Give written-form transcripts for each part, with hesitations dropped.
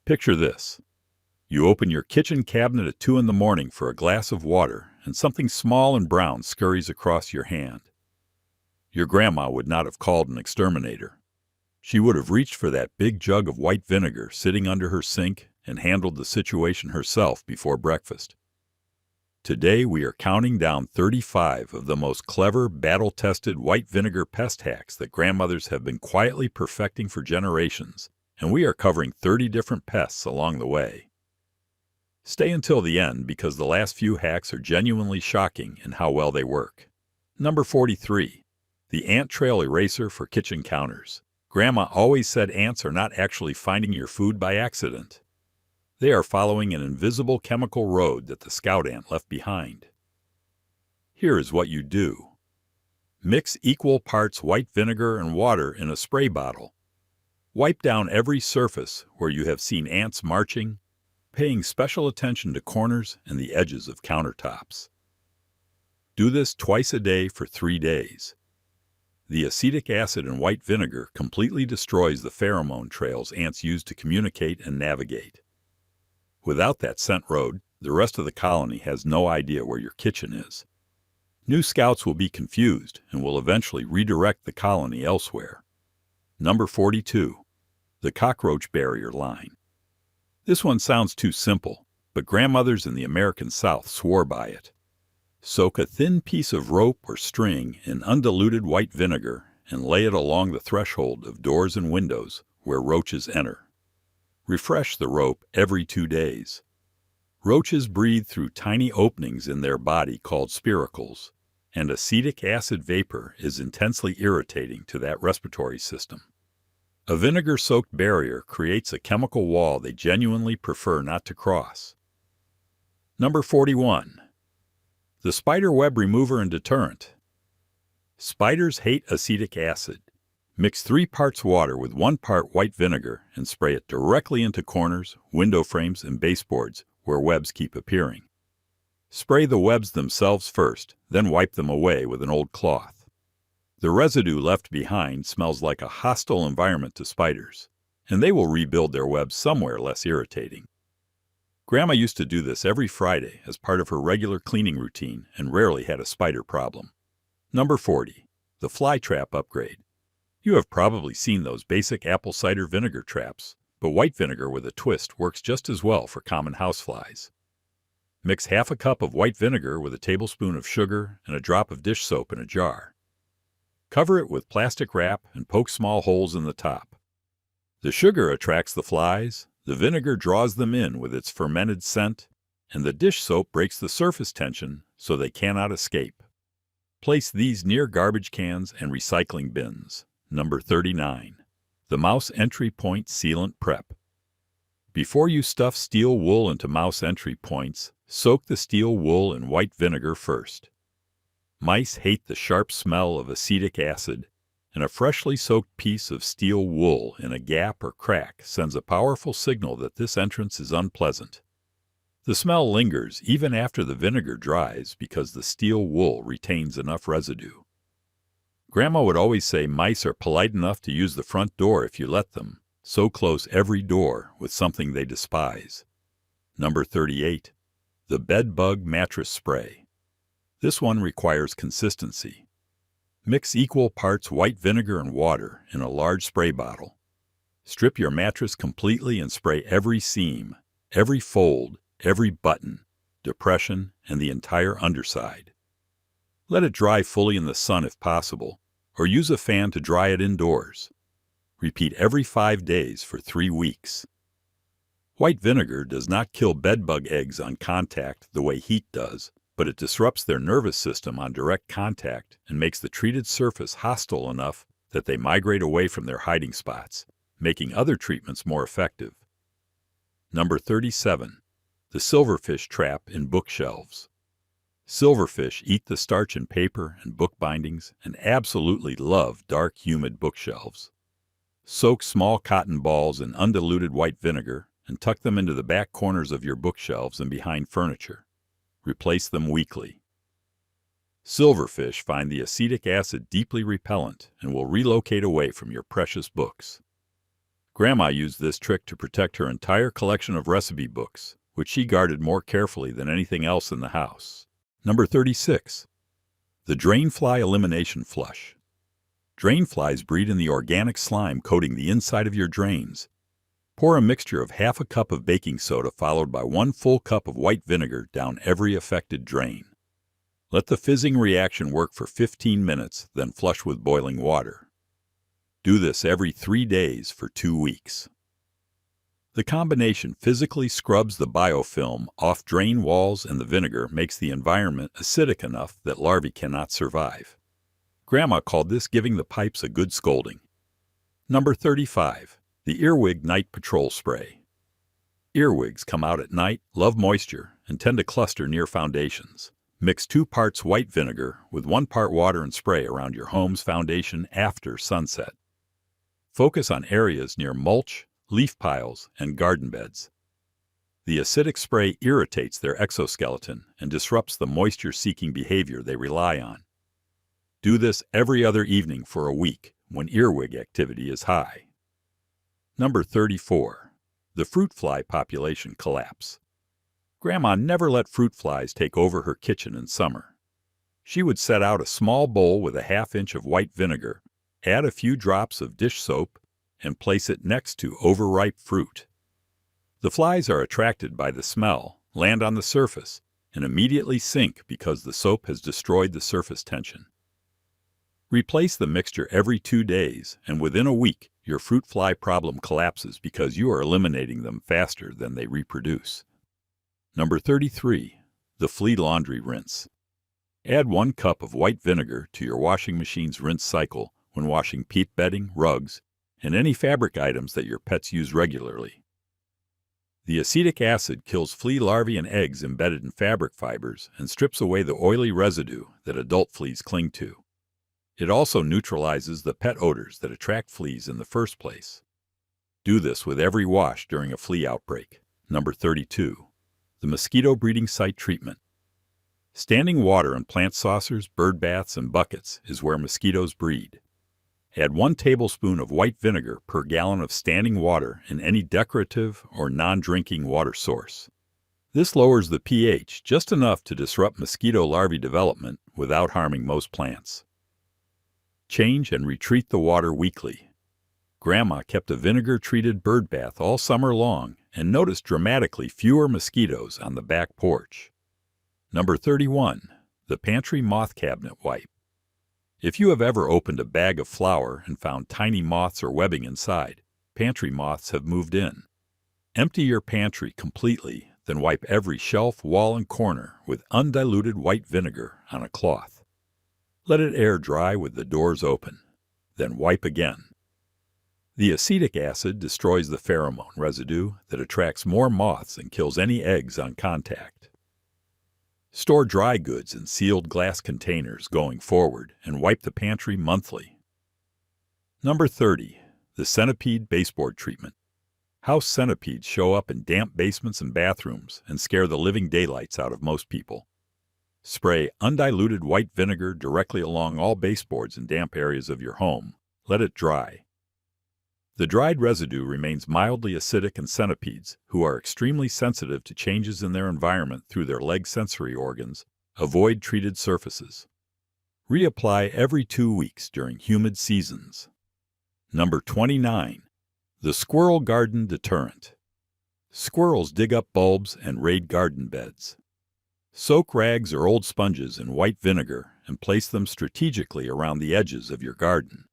Picture this. You open your kitchen cabinet at 2 in the morning for a glass of water, and something small and brown scurries across your hand. Your grandma would not have called an exterminator. She would have reached for that big jug of white vinegar sitting under her sink and handled the situation herself before breakfast. Today we are counting down 35 of the most clever, battle-tested white vinegar pest hacks that grandmothers have been quietly perfecting for generations, and we are covering 30 different pests along the way. Stay until the end because the last few hacks are genuinely shocking in how well they work. Number 43. The Ant Trail Eraser for Kitchen Counters. Grandma always said ants are not actually finding your food by accident. They are following an invisible chemical road that the scout ant left behind. Here is what you do. Mix equal parts white vinegar and water in a spray bottle. Wipe down every surface where you have seen ants marching, paying special attention to corners and the edges of countertops. Do this twice a day for 3 days. The acetic acid in white vinegar completely destroys the pheromone trails ants use to communicate and navigate. Without that scent road, the rest of the colony has no idea where your kitchen is. New scouts will be confused and will eventually redirect the colony elsewhere. Number 42. The Cockroach Barrier Line. This one sounds too simple, but grandmothers in the American South swore by it. Soak a thin piece of rope or string in undiluted white vinegar and lay it along the threshold of doors and windows where roaches enter. Refresh the rope every 2 days. Roaches breathe through tiny openings in their body called spiracles, and acetic acid vapor is intensely irritating to that respiratory system. A vinegar-soaked barrier creates a chemical wall they genuinely prefer not to cross. Number 41. The Spider Web Remover and Deterrent. Spiders hate acetic acid. Mix 3 parts water with 1 part white vinegar and spray it directly into corners, window frames, and baseboards where webs keep appearing. Spray the webs themselves first, then wipe them away with an old cloth. The residue left behind smells like a hostile environment to spiders, and they will rebuild their webs somewhere less irritating. Grandma used to do this every Friday as part of her regular cleaning routine and rarely had a spider problem. Number 40. The Fly Trap Upgrade. You have probably seen those basic apple cider vinegar traps, but white vinegar with a twist works just as well for common houseflies. Mix half a cup of white vinegar with a tablespoon of sugar and a drop of dish soap in a jar. Cover it with plastic wrap and poke small holes in the top. The sugar attracts the flies, the vinegar draws them in with its fermented scent, and the dish soap breaks the surface tension so they cannot escape. Place these near garbage cans and recycling bins. Number 39. The Mouse Entry Point Sealant Prep. Before you stuff steel wool into mouse entry points, soak the steel wool in white vinegar first. Mice hate the sharp smell of acetic acid, and a freshly soaked piece of steel wool in a gap or crack sends a powerful signal that this entrance is unpleasant. The smell lingers even after the vinegar dries because the steel wool retains enough residue. Grandma would always say mice are polite enough to use the front door if you let them, so close every door with something they despise. Number 38. The Bedbug Mattress Spray. This one requires consistency. Mix equal parts white vinegar and water in a large spray bottle. Strip your mattress completely and spray every seam, every fold, every button, depression, and the entire underside. Let it dry fully in the sun if possible, or use a fan to dry it indoors. Repeat every 5 days for 3 weeks. White vinegar does not kill bedbug eggs on contact the way heat does, but it disrupts their nervous system on direct contact and makes the treated surface hostile enough that they migrate away from their hiding spots, making other treatments more effective. Number 37. The Silverfish Trap in Bookshelves. Silverfish eat the starch in paper and book bindings and absolutely love dark, humid bookshelves. Soak small cotton balls in undiluted white vinegar and tuck them into the back corners of your bookshelves and behind furniture. Replace them weekly. Silverfish find the acetic acid deeply repellent and will relocate away from your precious books. Grandma used this trick to protect her entire collection of recipe books, which she guarded more carefully than anything else in the house. Number 36. The drain fly elimination flush. Drain flies breed in the organic slime coating the inside of your drains. Pour a mixture of half a cup of baking soda followed by 1 full cup of white vinegar down every affected drain. Let the fizzing reaction work for 15 minutes, then flush with boiling water. Do this every 3 days for 2 weeks. The combination physically scrubs the biofilm off drain walls, and the vinegar makes the environment acidic enough that larvae cannot survive. Grandma called this giving the pipes a good scolding. Number 35. The Earwig Night Patrol Spray. Earwigs come out at night, love moisture, and tend to cluster near foundations. Mix 2 parts white vinegar with 1 part water and spray around your home's foundation after sunset. Focus on areas near mulch, leaf piles, and garden beds. The acidic spray irritates their exoskeleton and disrupts the moisture-seeking behavior they rely on. Do this every other evening for a week when earwig activity is high. Number 34. The fruit fly population collapse. Grandma never let fruit flies take over her kitchen in summer. She would set out a small bowl with a ½ inch of white vinegar, add a few drops of dish soap, and place it next to overripe fruit. The flies are attracted by the smell, land on the surface, and immediately sink because the soap has destroyed the surface tension. Replace the mixture every 2 days, and within a week, your fruit fly problem collapses because you are eliminating them faster than they reproduce. Number 33. The flea laundry rinse. Add 1 cup of white vinegar to your washing machine's rinse cycle when washing peat bedding, rugs, and any fabric items that your pets use regularly. The acetic acid kills flea larvae and eggs embedded in fabric fibers and strips away the oily residue that adult fleas cling to. It also neutralizes the pet odors that attract fleas in the first place. Do this with every wash during a flea outbreak. Number 32. The mosquito breeding site treatment. Standing water in plant saucers, bird baths, and buckets is where mosquitoes breed. Add 1 tablespoon of white vinegar per gallon of standing water in any decorative or non-drinking water source. This lowers the pH just enough to disrupt mosquito larvae development without harming most plants. Change and retreat the water weekly. Grandma kept a vinegar-treated bird bath all summer long and noticed dramatically fewer mosquitoes on the back porch. Number 31. The pantry moth cabinet wipe. If you have ever opened a bag of flour and found tiny moths or webbing inside, pantry moths have moved in. Empty your pantry completely, then wipe every shelf, wall, and corner with undiluted white vinegar on a cloth. Let it air dry with the doors open. Then wipe again. The acetic acid destroys the pheromone residue that attracts more moths and kills any eggs on contact. Store dry goods in sealed glass containers going forward and wipe the pantry monthly. Number 30. The centipede baseboard treatment. House centipedes show up in damp basements and bathrooms and scare the living daylights out of most people. Spray undiluted white vinegar directly along all baseboards in damp areas of your home. Let it dry. The dried residue remains mildly acidic in centipedes, who are extremely sensitive to changes in their environment through their leg sensory organs. Avoid treated surfaces. Reapply every 2 weeks during humid seasons. Number 29. The squirrel garden deterrent. Squirrels dig up bulbs and raid garden beds. Soak rags or old sponges in white vinegar and place them strategically around the edges of your garden.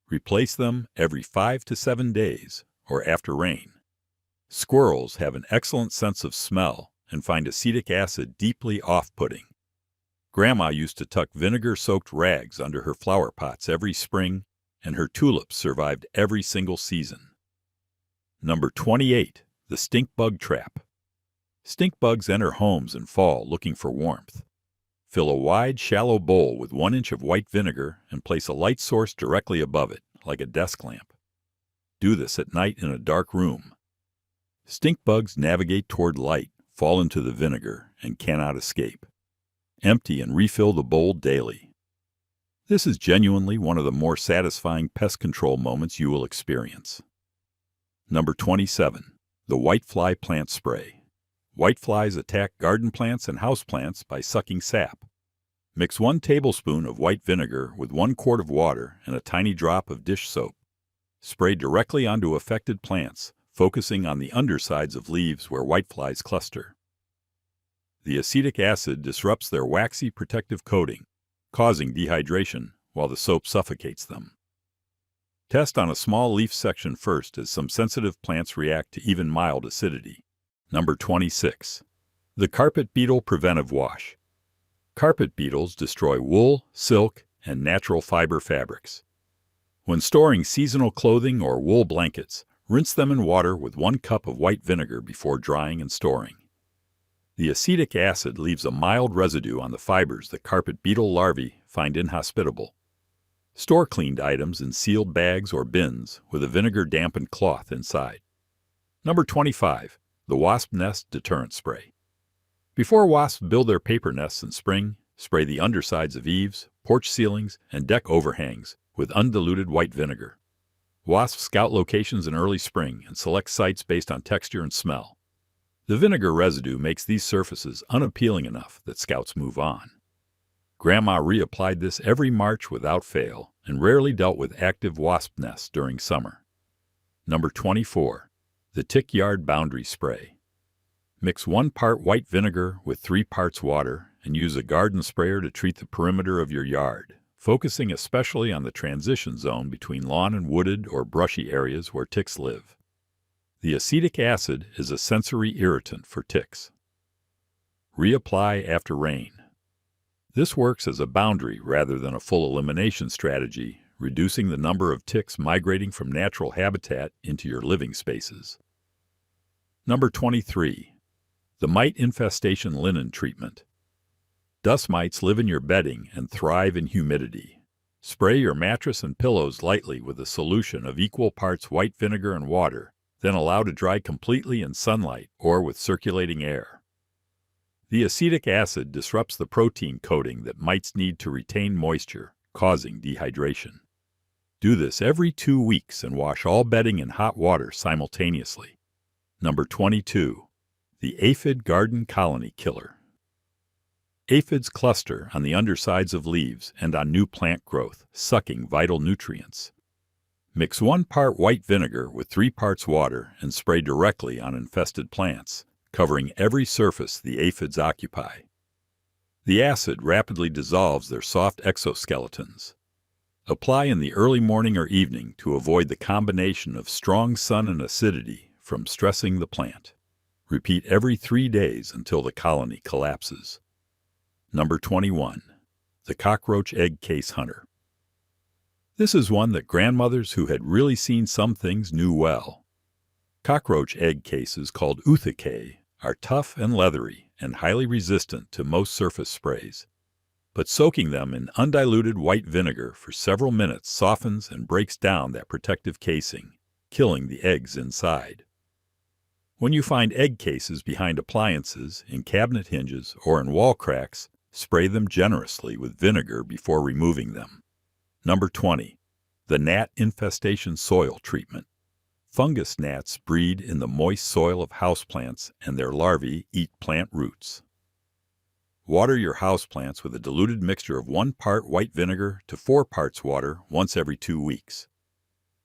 Replace them every 5 to 7 days or after rain. Squirrels have an excellent sense of smell and find acetic acid deeply off-putting. Grandma used to tuck vinegar-soaked rags under her flower pots every spring, and her tulips survived every single season. Number 28. The stink bug trap. Stink bugs enter homes in fall looking for warmth. Fill a wide, shallow bowl with 1 inch of white vinegar and place a light source directly above it, like a desk lamp. Do this at night in a dark room. Stink bugs navigate toward light, fall into the vinegar, and cannot escape. Empty and refill the bowl daily. This is genuinely one of the more satisfying pest control moments you will experience. Number 27. The Whitefly Plant Spray. Whiteflies attack garden plants and houseplants by sucking sap. Mix 1 tablespoon of white vinegar with 1 quart of water and a tiny drop of dish soap. Spray directly onto affected plants, focusing on the undersides of leaves where whiteflies cluster. The acetic acid disrupts their waxy protective coating, causing dehydration while the soap suffocates them. Test on a small leaf section first, as some sensitive plants react to even mild acidity. Number 26. The Carpet Beetle Preventive Wash. Carpet beetles destroy wool, silk, and natural fiber fabrics. When storing seasonal clothing or wool blankets, rinse them in water with 1 cup of white vinegar before drying and storing. The acetic acid leaves a mild residue on the fibers that carpet beetle larvae find inhospitable. Store cleaned items in sealed bags or bins with a vinegar-dampened cloth inside. Number 25. The Wasp Nest Deterrent Spray. Before wasps build their paper nests in spring, spray the undersides of eaves, porch ceilings, and deck overhangs with undiluted white vinegar. Wasps scout locations in early spring and select sites based on texture and smell. The vinegar residue makes these surfaces unappealing enough that scouts move on. Grandma reapplied this every March without fail and rarely dealt with active wasp nests during summer. Number 24. The Tick Yard Boundary Spray. Mix 1 part white vinegar with 3 parts water and use a garden sprayer to treat the perimeter of your yard, focusing especially on the transition zone between lawn and wooded or brushy areas where ticks live. The acetic acid is a sensory irritant for ticks. Reapply after rain. This works as a boundary rather than a full elimination strategy, reducing the number of ticks migrating from natural habitat into your living spaces. Number 23. The Mite Infestation Linen Treatment. Dust mites live in your bedding and thrive in humidity. Spray your mattress and pillows lightly with a solution of equal parts white vinegar and water, then allow to dry completely in sunlight or with circulating air. The acetic acid disrupts the protein coating that mites need to retain moisture, causing dehydration. Do this every 2 weeks and wash all bedding in hot water simultaneously. Number 22. The Aphid Garden Colony Killer. Aphids cluster on the undersides of leaves and on new plant growth, sucking vital nutrients. Mix 1 part white vinegar with 3 parts water and spray directly on infested plants, covering every surface the aphids occupy. The acid rapidly dissolves their soft exoskeletons. Apply in the early morning or evening to avoid the combination of strong sun and acidity from stressing the plant. Repeat every 3 days until the colony collapses. Number 21. The Cockroach Egg Case Hunter. This is one that grandmothers who had really seen some things knew well. Cockroach egg cases, called Uthicae, are tough and leathery and highly resistant to most surface sprays. But soaking them in undiluted white vinegar for several minutes softens and breaks down that protective casing, killing the eggs inside. When you find egg cases behind appliances, in cabinet hinges, or in wall cracks, spray them generously with vinegar before removing them. Number 20. The Gnat Infestation Soil Treatment. Fungus gnats breed in the moist soil of houseplants, and their larvae eat plant roots. Water your houseplants with a diluted mixture of 1 part white vinegar to 4 parts water once every 2 weeks.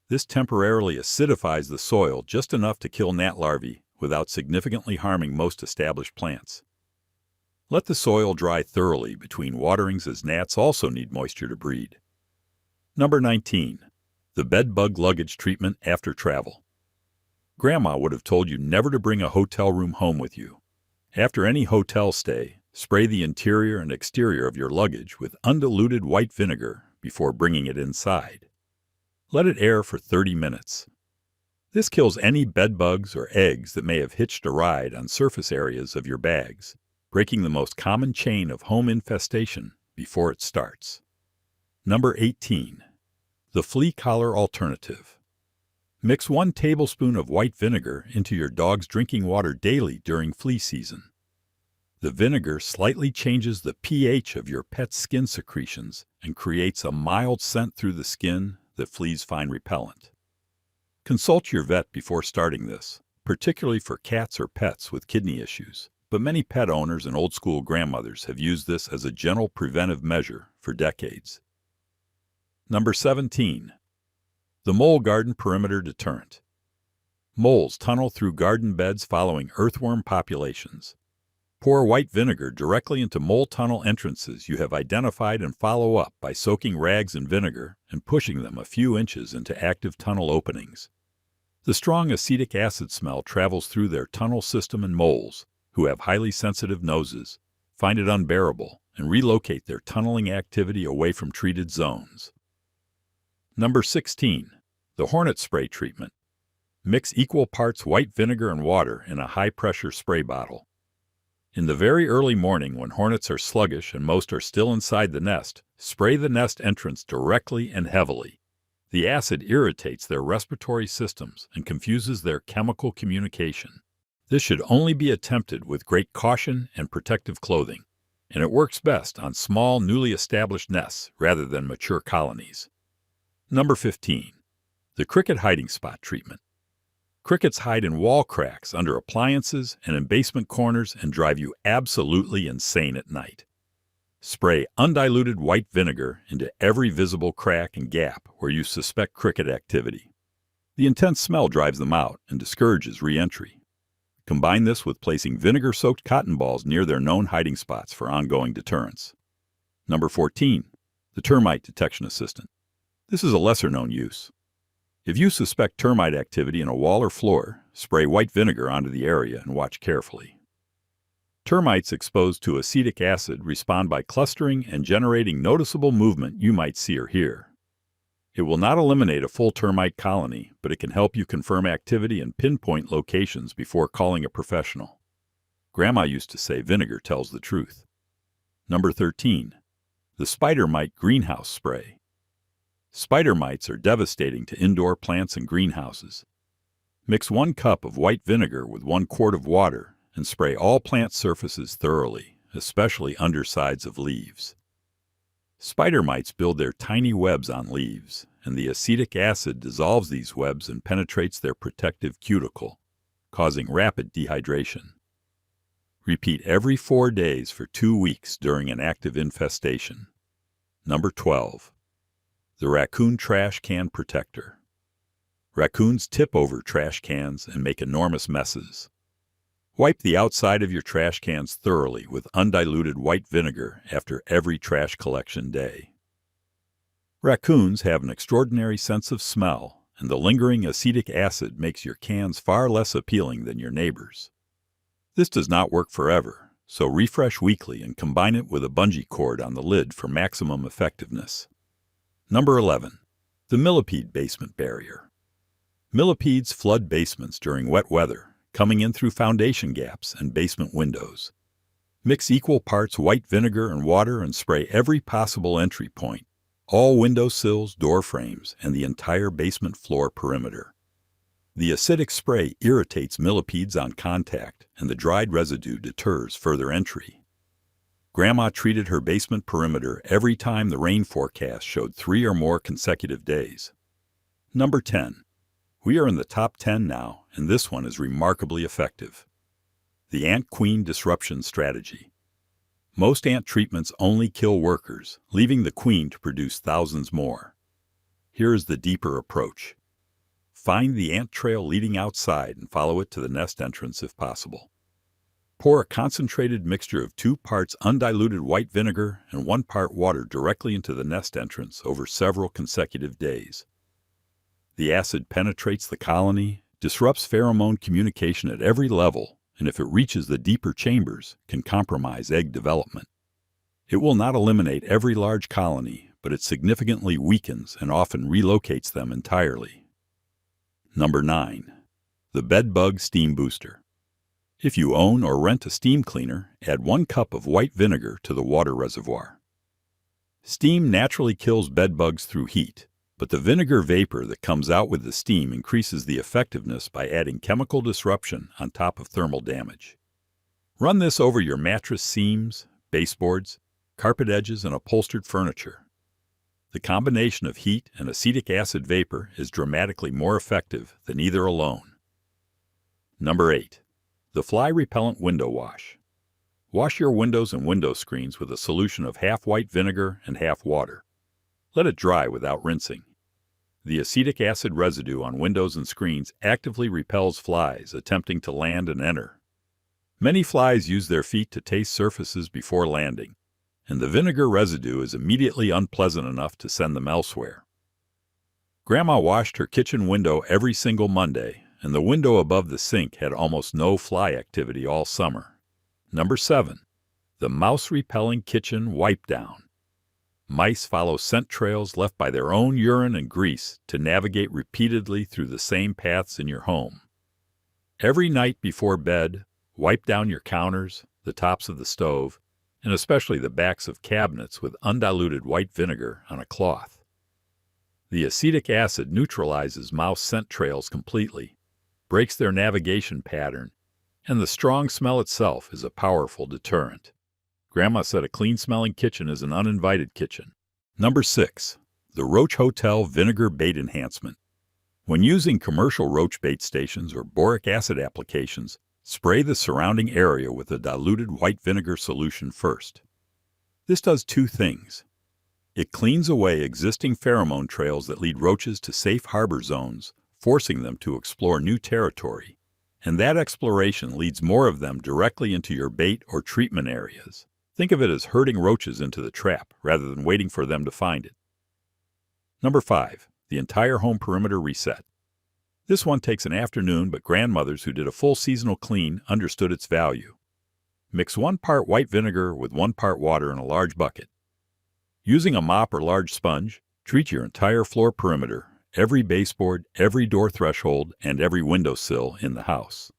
This temporarily acidifies the soil just enough to kill gnat larvae without significantly harming most established plants. Let the soil dry thoroughly between waterings, as gnats also need moisture to breed. Number 19. The Bedbug Luggage Treatment After Travel. Grandma would have told you never to bring a hotel room home with you. After any hotel stay, spray the interior and exterior of your luggage with undiluted white vinegar before bringing it inside. Let it air for 30 minutes. This kills any bedbugs or eggs that may have hitched a ride on surface areas of your bags, breaking the most common chain of home infestation before it starts. Number 18. The Flea Collar Alternative. Mix 1 tablespoon of white vinegar into your dog's drinking water daily during flea season. The vinegar slightly changes the pH of your pet's skin secretions and creates a mild scent through the skin that fleas find repellent. Consult your vet before starting this, particularly for cats or pets with kidney issues, but many pet owners and old-school grandmothers have used this as a general preventive measure for decades. Number 17. The Mole Garden Perimeter Deterrent. Moles tunnel through garden beds following earthworm populations. Pour white vinegar directly into mole tunnel entrances you have identified and follow up by soaking rags in vinegar and pushing them a few inches into active tunnel openings. The strong acetic acid smell travels through their tunnel system, and moles, who have highly sensitive noses, find it unbearable and relocate their tunneling activity away from treated zones. Number 16. The Hornet Spray Treatment. Mix equal parts white vinegar and water in a high-pressure spray bottle. In the very early morning, when hornets are sluggish and most are still inside the nest, spray the nest entrance directly and heavily. The acid irritates their respiratory systems and confuses their chemical communication. This should only be attempted with great caution and protective clothing, and it works best on small, newly established nests rather than mature colonies. Number 15. The Cricket Hiding Spot Treatment. Crickets hide in wall cracks, under appliances, and in basement corners and drive you absolutely insane at night. Spray undiluted white vinegar into every visible crack and gap where you suspect cricket activity. The intense smell drives them out and discourages re-entry. Combine this with placing vinegar-soaked cotton balls near their known hiding spots for ongoing deterrence. Number 14. The Termite Detection Assistant. This is a lesser-known use. If you suspect termite activity in a wall or floor, spray white vinegar onto the area and watch carefully. Termites exposed to acetic acid respond by clustering and generating noticeable movement you might see or hear. It will not eliminate a full termite colony, but it can help you confirm activity and pinpoint locations before calling a professional. Grandma used to say vinegar tells the truth. Number 13. The Spider Mite Greenhouse Spray. Spider mites are devastating to indoor plants and greenhouses. Mix 1 cup of white vinegar with 1 quart of water and spray all plant surfaces thoroughly, especially undersides of leaves. Spider mites build their tiny webs on leaves, and the acetic acid dissolves these webs and penetrates their protective cuticle, causing rapid dehydration. Repeat every 4 days for 2 weeks during an active infestation. Number 12. The Raccoon Trash Can Protector. Raccoons tip over trash cans and make enormous messes. Wipe the outside of your trash cans thoroughly with undiluted white vinegar after every trash collection day. Raccoons have an extraordinary sense of smell, and the lingering acetic acid makes your cans far less appealing than your neighbors. This does not work forever, so refresh weekly and combine it with a bungee cord on the lid for maximum effectiveness. Number 11. The Millipede Basement Barrier. Millipedes flood basements during wet weather, coming in through foundation gaps and basement windows. Mix equal parts white vinegar and water and spray every possible entry point, all window sills, door frames, and the entire basement floor perimeter. The acidic spray irritates millipedes on contact, and the dried residue deters further entry. Grandma treated her basement perimeter every time the rain forecast showed 3 or more consecutive days. Number 10. We are in the top 10 now, and this one is remarkably effective. The Ant Queen Disruption Strategy. Most ant treatments only kill workers, leaving the queen to produce thousands more. Here is the deeper approach. Find the ant trail leading outside and follow it to the nest entrance if possible. Pour a concentrated mixture of 2 parts undiluted white vinegar and 1 part water directly into the nest entrance over several consecutive days. The acid penetrates the colony, disrupts pheromone communication at every level, and if it reaches the deeper chambers, can compromise egg development. It will not eliminate every large colony, but it significantly weakens and often relocates them entirely. Number 9. The Bedbug Steam Booster. If you own or rent a steam cleaner, add 1 cup of white vinegar to the water reservoir. Steam naturally kills bedbugs through heat, but the vinegar vapor that comes out with the steam increases the effectiveness by adding chemical disruption on top of thermal damage. Run this over your mattress seams, baseboards, carpet edges, and upholstered furniture. The combination of heat and acetic acid vapor is dramatically more effective than either alone. Number 8. The Fly Repellent Window Wash. Wash your windows and window screens with a solution of half white vinegar and half water. Let it dry without rinsing. The acetic acid residue on windows and screens actively repels flies attempting to land and enter. Many flies use their feet to taste surfaces before landing, and the vinegar residue is immediately unpleasant enough to send them elsewhere. Grandma washed her kitchen window every single Monday, and the window above the sink had almost no fly activity all summer. Number 7. The Mouse-Repelling Kitchen Wipe Down. Mice follow scent trails left by their own urine and grease to navigate repeatedly through the same paths in your home. Every night before bed, wipe down your counters, the tops of the stove, and especially the backs of cabinets with undiluted white vinegar on a cloth. The acetic acid neutralizes mouse scent trails completely, breaks their navigation pattern, and the strong smell itself is a powerful deterrent. Grandma said a clean-smelling kitchen is an uninvited kitchen. Number 6. The Roach Hotel Vinegar Bait Enhancement. When using commercial roach bait stations or boric acid applications, spray the surrounding area with a diluted white vinegar solution first. This does two things. It cleans away existing pheromone trails that lead roaches to safe harbor zones, forcing them to explore new territory, and that exploration leads more of them directly into your bait or treatment areas. Think of it as herding roaches into the trap rather than waiting for them to find it. Number 5. The Entire Home Perimeter Reset. This one takes an afternoon, but grandmothers who did a full seasonal clean understood its value. Mix 1 part white vinegar with 1 part water in a large bucket. Using a mop or large sponge, treat your entire floor perimeter, every baseboard, every door threshold, and every windowsill in the house.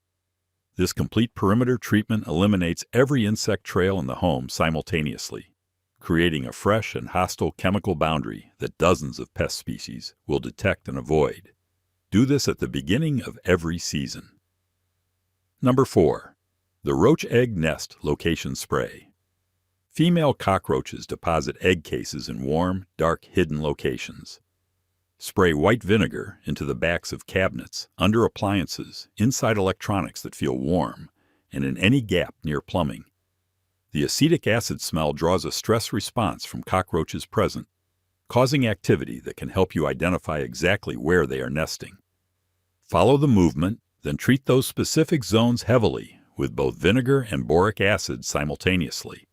This complete perimeter treatment eliminates every insect trail in the home simultaneously, creating a fresh and hostile chemical boundary that dozens of pest species will detect and avoid. Do this at the beginning of every season. Number 4. The Roach Egg Nest Location Spray. Female cockroaches deposit egg cases in warm, dark, hidden locations. Spray white vinegar into the backs of cabinets, under appliances, inside electronics that feel warm, and in any gap near plumbing. The acetic acid smell draws a stress response from cockroaches present, causing activity that can help you identify exactly where they are nesting. Follow the movement, then treat those specific zones heavily with both vinegar and boric acid simultaneously.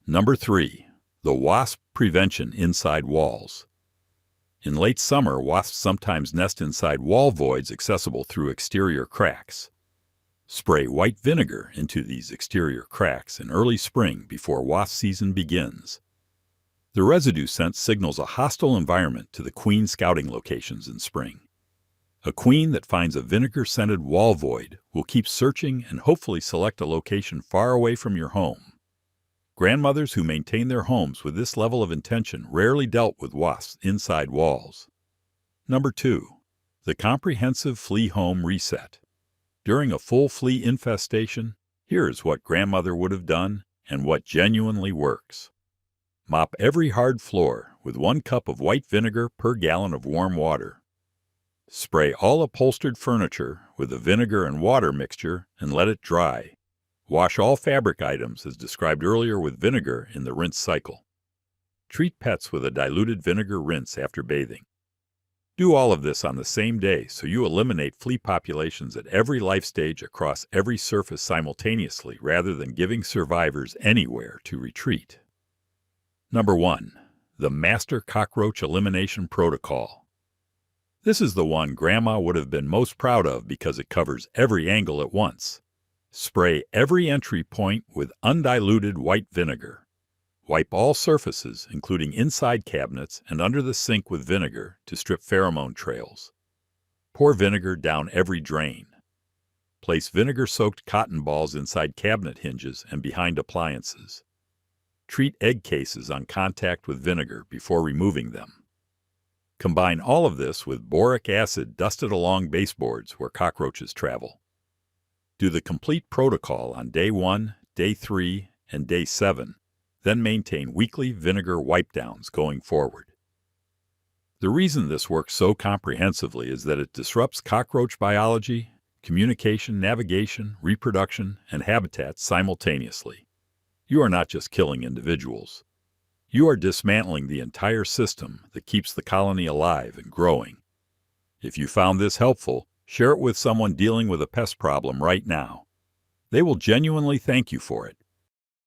Number 3. The Wasp Prevention Inside Walls. In late summer, wasps sometimes nest inside wall voids accessible through exterior cracks. Spray white vinegar into these exterior cracks in early spring before wasp season begins. The residue scent signals a hostile environment to the queen scouting locations in spring. A queen that finds a vinegar-scented wall void will keep searching and hopefully select a location far away from your home. Grandmothers who maintain their homes with this level of intention rarely dealt with wasps inside walls. Number 2. The Comprehensive Flea Home Reset. During a full flea infestation, here is what grandmother would have done and what genuinely works. Mop every hard floor with 1 cup of white vinegar per gallon of warm water. Spray all upholstered furniture with the vinegar and water mixture and let it dry. Wash all fabric items as described earlier with vinegar in the rinse cycle. Treat pets with a diluted vinegar rinse after bathing. Do all of this on the same day so you eliminate flea populations at every life stage across every surface simultaneously rather than giving survivors anywhere to retreat. Number 1. The Master Cockroach Elimination Protocol. This is the one Grandma would have been most proud of because it covers every angle at once. Spray every entry point with undiluted white vinegar. Wipe all surfaces, including inside cabinets and under the sink with vinegar to strip pheromone trails. Pour vinegar down every drain. Place vinegar-soaked cotton balls inside cabinet hinges and behind appliances. Treat egg cases on contact with vinegar before removing them. Combine all of this with boric acid dusted along baseboards where cockroaches travel. Do the complete protocol on day 1, day 3, and day 7, then maintain weekly vinegar wipe-downs going forward. The reason this works so comprehensively is that it disrupts cockroach biology, communication, navigation, reproduction, and habitat simultaneously. You are not just killing individuals. You are dismantling the entire system that keeps the colony alive and growing. If you found this helpful, share it with someone dealing with a pest problem right now. They will genuinely thank you for it.